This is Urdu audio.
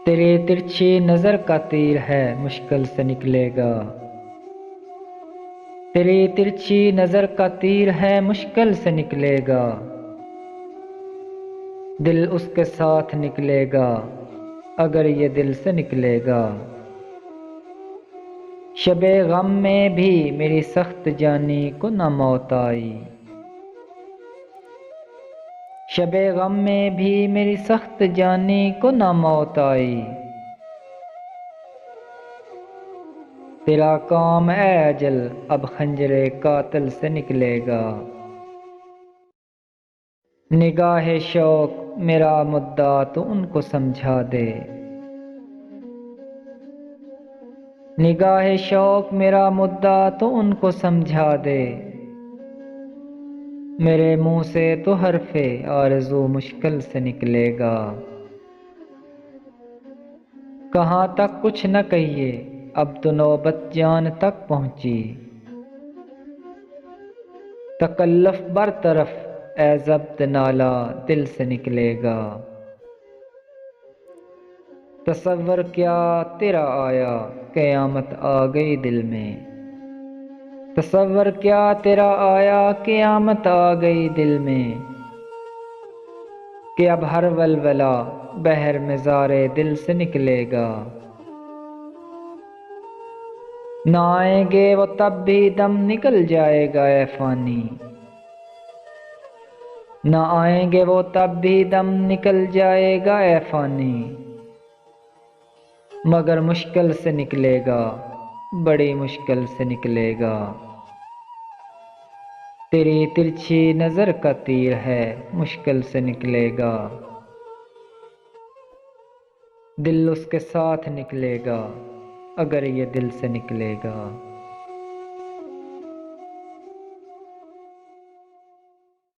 تیری ترچھی نظر کا تیر ہے مشکل سے نکلے گا، تیری ترچھی نظر کا تیر ہے مشکل سے نکلے گا، دل اس کے ساتھ نکلے گا اگر یہ دل سے نکلے گا۔ شب غم میں بھی میری سخت جانی کو نہ موت آئی، شب غم میں بھی میری سخت جانی کو نہ موت آئی۔ تیرا کام اے اجل اب خنجر قاتل سے نکلے گا، نگاہ شوق میرا مدعا تو ان کو سمجھا دے، نگاہ شوق میرا مدعا تو ان کو سمجھا دے۔ میرے منہ سے تو حرف آرزو مشکل سے نکلے گا، کہاں تک کچھ نہ کہیے اب تو نوبت جان تک پہنچی، تکلف برطرف اے ضبط نالہ دل سے نکلے گا۔ تصور کیا تیرا آیا قیامت آ گئی دل میں، تصور کیا تیرا آیا قیامت آ گئی دل میں، کہ اب ہر ولولہ بحر مزار دل سے نکلے گا۔ نہ آئیں گے وہ تب بھی دم نکل جائے گا اے فانی، نہ آئیں گے وہ تب بھی دم نکل جائے گا اے فانی، مگر مشکل سے نکلے گا بڑی مشکل سے نکلے گا۔ تیری ترچھی نظر کا تیر ہے مشکل سے نکلے گا، دل اس کے ساتھ نکلے گا اگر یہ دل سے نکلے گا۔